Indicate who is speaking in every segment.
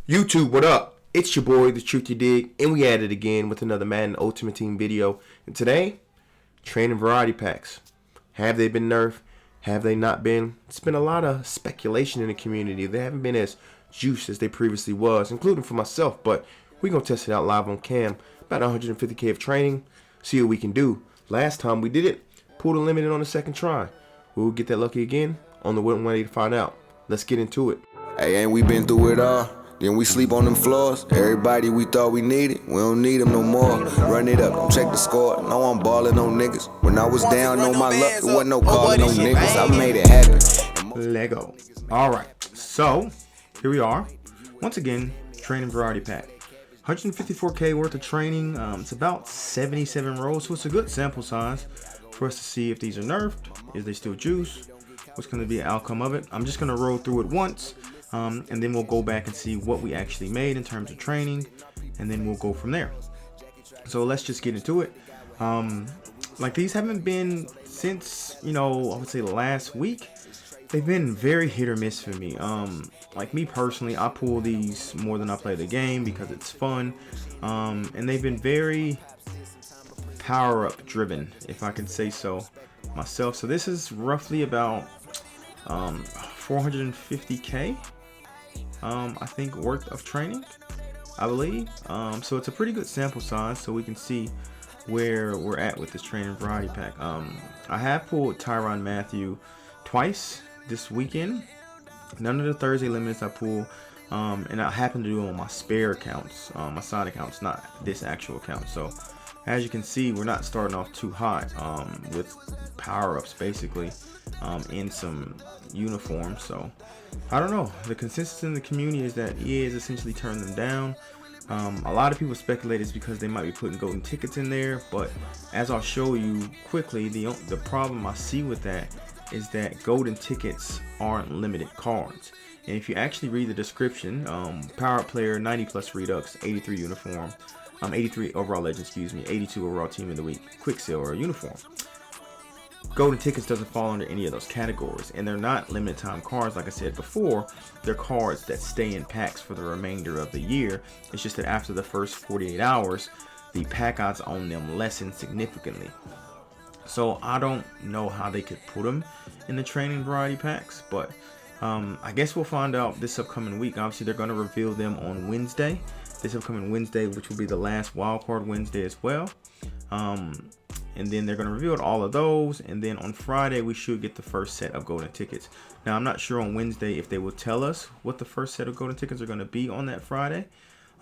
Speaker 1: YouTube, what up? It's your boy, Datruthyadig, and we at it again with another Madden Ultimate Team video. And today, training variety packs. Have they been nerfed? Have they not been? It's been a lot of speculation in the community. They haven't been as juiced as they previously was, including for myself, but we're going to test it out live on cam. About 150k of training, see what we can do. Last time we did it, pulled a limit on the second try. We'll get that lucky again on the 180 to find out. Let's get into it.
Speaker 2: Hey, ain't we been through it all? Then we sleep on them floors. Everybody we thought we needed, we don't need them no more. Run it up, don't check the score. No, I'm balling on niggas. When I was down on my luck, there wasn't no calling on niggas. I made it happen.
Speaker 3: Lego. Alright, so here we are. Once again, training variety pack. 154k worth of training. It's about 77 rolls, so it's a good sample size for us to see if these are nerfed, is they still juice, what's going to be the outcome of it. I'm just going to roll through it once. And then we'll go back and see what we actually made in terms of training, and then we'll go from there. So let's just get into it. Like, these haven't been since, I would say last week. They've been very hit or miss for me. Like me personally, I pull these more than I play the game because it's fun. And they've been very power-up driven, if I can say so myself. So this is roughly about 450k. I think worth of training, I believe. So it's a pretty good sample size, so we can see where we're at with this training variety pack. I have pulled Tyrann Mathieu twice this weekend. None of the Thursday limits I pull, and I happen to do it on my spare accounts, my side accounts, not this actual account. So as you can see, we're not starting off too hot with power-ups basically in some uniforms. So I don't know, the consensus in the community is that EA has essentially turned them down. A lot of people speculate it's because they might be putting golden tickets in there, but as I'll show you quickly, the problem I see with that is that golden tickets aren't limited cards. And if you actually read the description, power up player, 90 plus redux, 83 uniform, 83 overall legend, 82 overall team of the week, quick sale or uniform. Golden tickets doesn't fall under any of those categories, and they're not limited time cards. Like I said before, they're cards that stay in packs for the remainder of the year. It's just that after the first 48 hours, the pack odds on them lessen significantly. So I don't know how they could put them in the training variety packs, but I guess we'll find out this upcoming week. Obviously, they're going to reveal them on Wednesday, this upcoming Wednesday, which will be the last wildcard Wednesday as well. And then they're going to reveal all of those, and then on Friday we should get the first set of golden tickets. Now, I'm not sure on Wednesday if they will tell us what the first set of golden tickets are going to be on that Friday.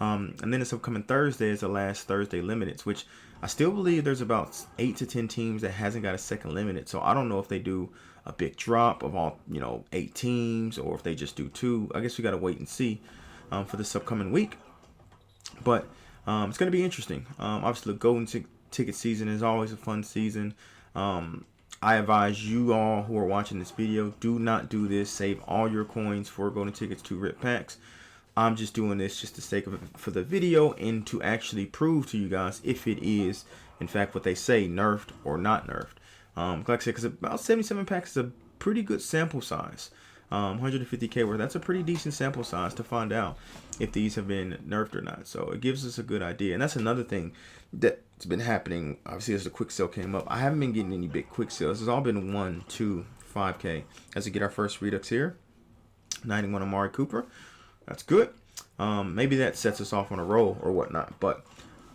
Speaker 3: And then this upcoming Thursday is the last Thursday limiteds, which I still believe there's about 8 to 10 teams that hasn't got a second limited. So I don't know if they do a big drop of all 8 teams, or if they just do 2. I guess we got to wait and see for this upcoming week. But it's going to be interesting. Obviously, the golden ticket season is always a fun season. I advise you all who are watching this video, do not do this. Save all your coins for golden tickets to rip packs. I'm just doing this just the sake of it for the video, and to actually prove to you guys if it is in fact what they say, nerfed or not nerfed. Like I said, because about 77 packs is a pretty good sample size. 150k worth, that's a pretty decent sample size to find out if these have been nerfed or not. So it gives us a good idea. And that's another thing that's been happening. Obviously, as the quick sale came up, I haven't been getting any big quick sales. It's all been 1, 2, 5k. As we get our first redux here, 91 Amari Cooper. That's good. Maybe that sets us off on a roll or whatnot. But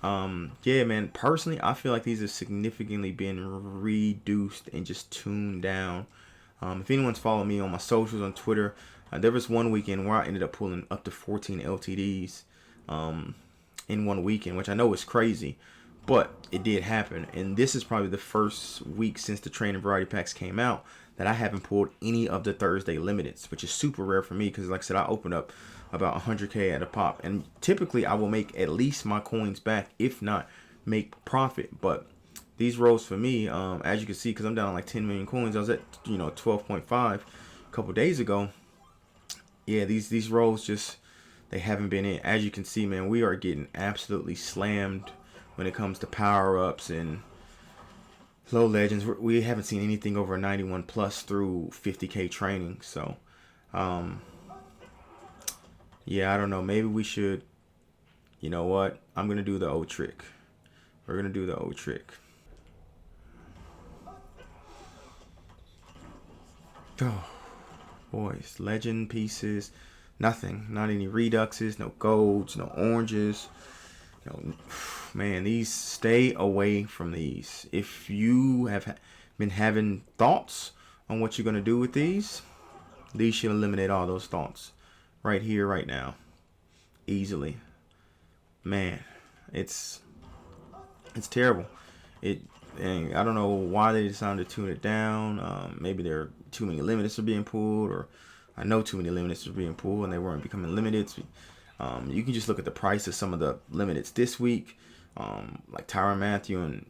Speaker 3: yeah, man, personally, I feel like these have significantly been reduced and just tuned down. If anyone's following me on my socials on Twitter, there was one weekend where I ended up pulling up to 14 LTDs in one weekend, which I know is crazy, but it did happen. And this is probably the first week since the training variety packs came out that I haven't pulled any of the Thursday limiteds, which is super rare for me because, like I said, I opened up about 100k at a pop, and typically I will make at least my coins back, if not make profit. But these rolls for me, as you can see, because I'm down like 10 million coins, I was at 12.5 a couple days ago. Yeah, these rolls just, they haven't been in. As you can see, man, we are getting absolutely slammed when it comes to power-ups and low legends. We haven't seen anything over 91 plus through 50k training. So Yeah, I don't know. Maybe we should. You know what? I'm gonna do the old trick. We're gonna do the old trick. Oh, boys, legend pieces, nothing, not any reduxes, no golds, no oranges. Man, these, stay away from these. If you have been having thoughts on what you're gonna do with these should eliminate all those thoughts right here, right now, easily. Man, it's terrible. And I don't know why they decided to tune it down. Maybe there are too many limits are being pulled, or I know too many limits are being pulled and they weren't becoming limited. You can just look at the price of some of the limiteds this week, like Tyrann Mathieu and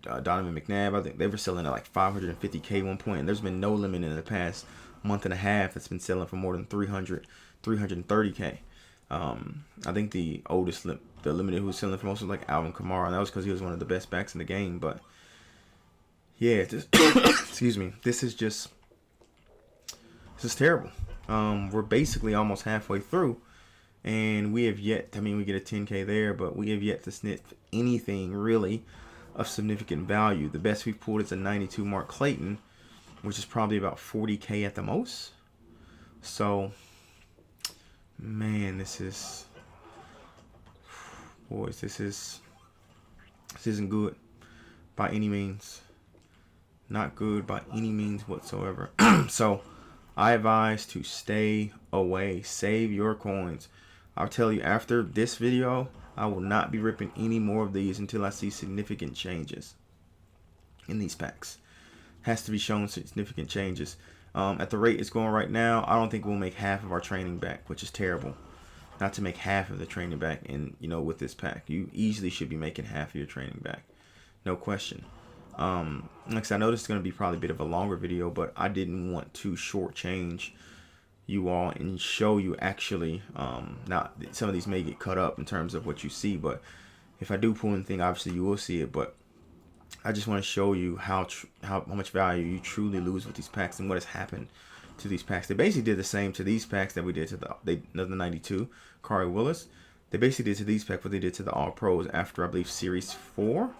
Speaker 3: Donovan McNabb. I think they were selling at like 550K one point, and there's been no limit in the past month and a half that's been selling for more than 330K. I think the oldest the limited who was selling for most was like Alvin Kamara, and that was because he was one of the best backs in the game. But yeah, excuse me, this is terrible. We're basically almost halfway through, and we have yet, I mean, we get a 10K there, but we have yet to sniff anything really of significant value. The best we've pulled is a 92 Mark Clayton, which is probably about 40K at the most. So, man, this isn't good by any means. Not good by any means whatsoever. So I advise to stay away. Save your coins. I'll tell you, after this video, I will not be ripping any more of these until I see significant changes in these packs. Has to be shown significant changes. At the rate it's going right now, I don't think we'll make half of our training back, which is terrible. Not to make half of the training back, and with this pack, you easily should be making half of your training back, no question. Like I said, I know this is going to be probably a bit of a longer video, but I didn't want to shortchange you all and show you actually. Now some of these may get cut up in terms of what you see, but if I do pull anything, obviously you will see it. But I just want to show you how much value you truly lose with these packs and what has happened to these packs. They basically did the same to these packs that we did to the 92 Kari Willis. They basically did to these packs what they did to the All Pros after, I believe, Series 4,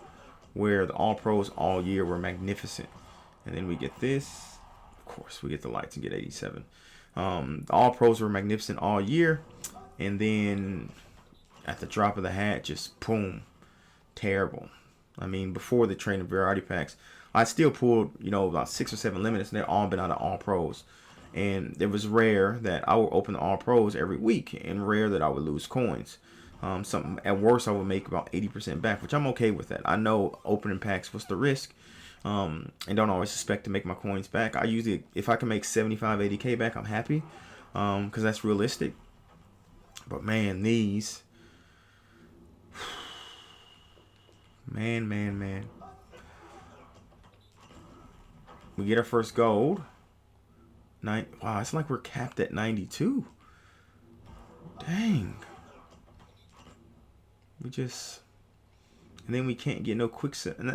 Speaker 3: where the All Pros all year were magnificent. And then we get this. Of course, we get the lights and get 87. The All Pros were magnificent all year, and then at the drop of the hat, just boom, terrible. I mean, before the training variety packs, I still pulled, about 6 or 7 limits, and they've all been out of All Pros. And it was rare that I would open the All Pros every week, and rare that I would lose coins. At worst, I would make about 80% back, which I'm okay with that. I know opening packs, what's the risk? And don't always expect to make my coins back. I usually, if I can make 75, 80K back, I'm happy, because that's realistic. But man, these, man. We get our first gold. Wow, it's like we're capped at 92. Dang. And then we can't get no quick sale. And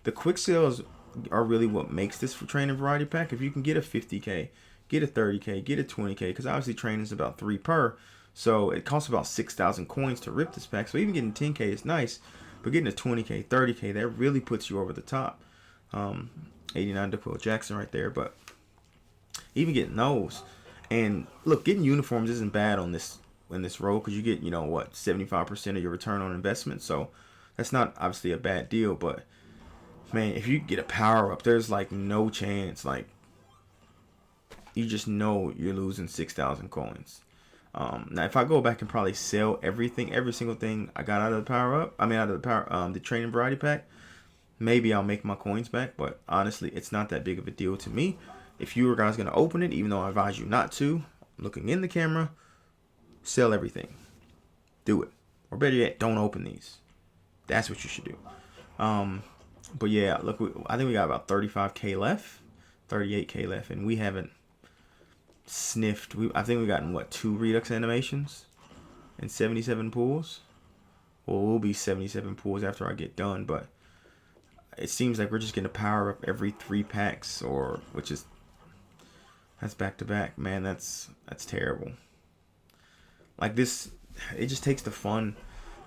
Speaker 3: the quick sales are really what makes this for training variety pack. If you can get a 50K, get a 30K, get a 20K, because obviously training is about 3 per. So it costs about 6,000 coins to rip this pack. So even getting 10K is nice, but getting a 20K, 30K, that really puts you over the top. 89 DePaul Jackson right there, but even getting those, and look, getting uniforms isn't bad in this row, because you get 75% of your return on investment, so that's not obviously a bad deal. But man, if you get a power up, there's like no chance, like you just know you're losing 6,000 coins. Now if I go back and probably sell every single thing I got out of the power up, out of the training variety pack, maybe I'll make my coins back. But honestly, it's not that big of a deal to me. If you guys going to open it, even though I advise you not to, looking in the camera, sell everything. Do it. Or better yet, don't open these. That's what you should do. But yeah, look, I think we got about 35K left, 38K left, and we haven't sniffed. I think we've gotten, 2 Redux animations and 77 pulls. Well, we'll be 77 pulls after I get done, but it seems like we're just going to power up every 3 packs, that's back to back. Man, that's terrible. like this, it just takes the fun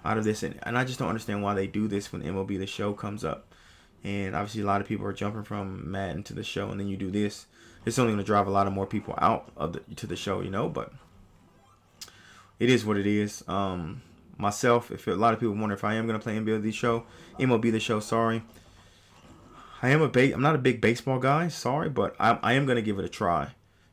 Speaker 3: out of this, and I just don't understand why they do this when MLB The Show comes up. And obviously a lot of people are jumping from Madden to the show, and then you do this. It's only going to drive a lot of more people out of to the show, you know, but it is what it is. Myself, if a lot of people wonder if I am going to play MLB The Show, sorry. I'm not a big baseball guy, sorry, but I am going to give it a try.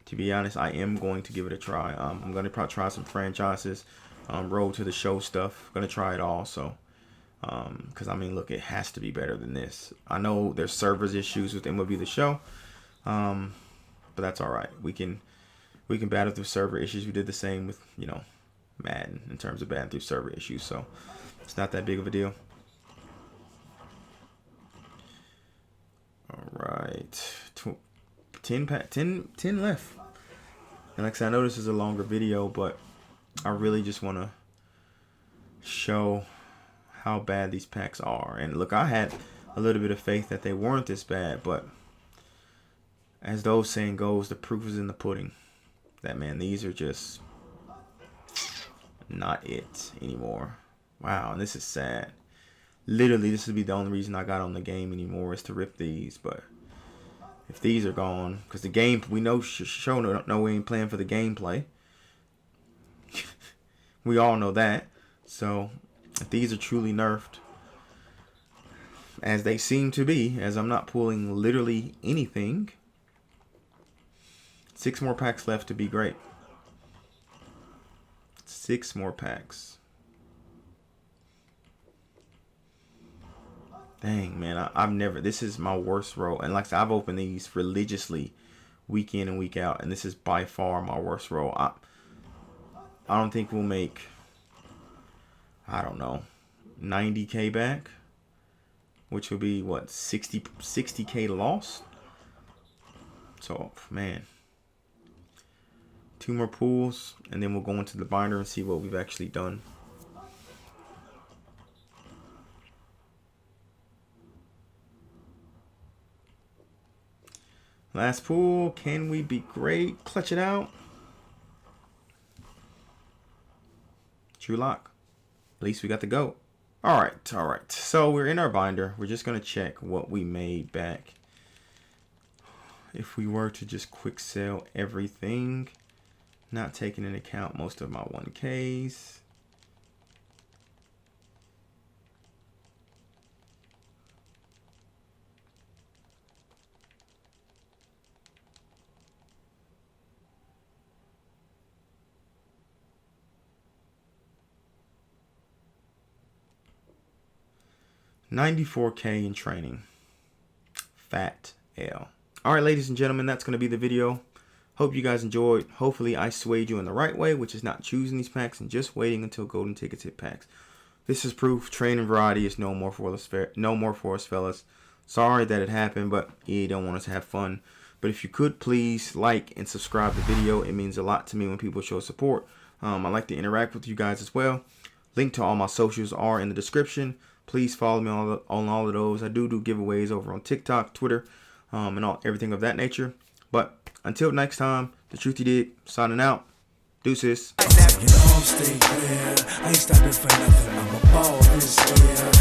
Speaker 3: To be honest, I am going to give it a try. I'm going to probably try some franchises, Road to the Show stuff. Going to try it all, so. Because I mean, look, it has to be better than this. I know there's servers issues with MLB The Show, but that's all right. We can battle through server issues. We did the same with, you know, Madden in terms of battling through server issues, so it's not that big of a deal. All right, 10 left. And like I said, I know this is a longer video, but I really just want to show how bad these packs are. And look, I had a little bit of faith that they weren't this bad, but as the old saying goes, the proof is in the pudding. That, man, these are just not it anymore. Wow, and this is sad. Literally, this would be the only reason I got on the game anymore, is to rip these. But if these are gone, because the game, we know, no, we ain't playing for the gameplay. We all know that. So if these are truly nerfed, as they seem to be, as I'm not pulling literally anything, 6 more packs left to be great. 6 more packs. Dang, man, I've never, this is my worst roll. And like I said, I've opened these religiously week in and week out, and this is by far my worst roll. I don't think we'll make, I don't know, 90K back, which would be what, 60K lost. So, man, 2 more pulls, and then we'll go into the binder and see what we've actually done. Last pull, can we be great? Clutch it out. True lock. At least we got the GOAT. All right. So we're in our binder. We're just going to check what we made back. If we were to just quick sell everything, not taking into account most of my 1Ks. $94K in training. Fat L. Alright, ladies and gentlemen, that's going to be the video. Hope you guys enjoyed. Hopefully I swayed you in the right way, which is not choosing these packs and just waiting until golden tickets hit packs. This is proof. Training variety is no more for us, fellas. Sorry that it happened, but you don't want us to have fun. But if you could, please like and subscribe to the video. It means a lot to me when people show support. I like to interact with you guys as well. Link to all my socials are in the description. Please follow me on all of those. I do giveaways over on TikTok, Twitter, and everything of that nature. But until next time, Datruthyadig signing out. Deuces.
Speaker 4: You know, stay clear. I ain't stopping for nothing. I'm a ball this year.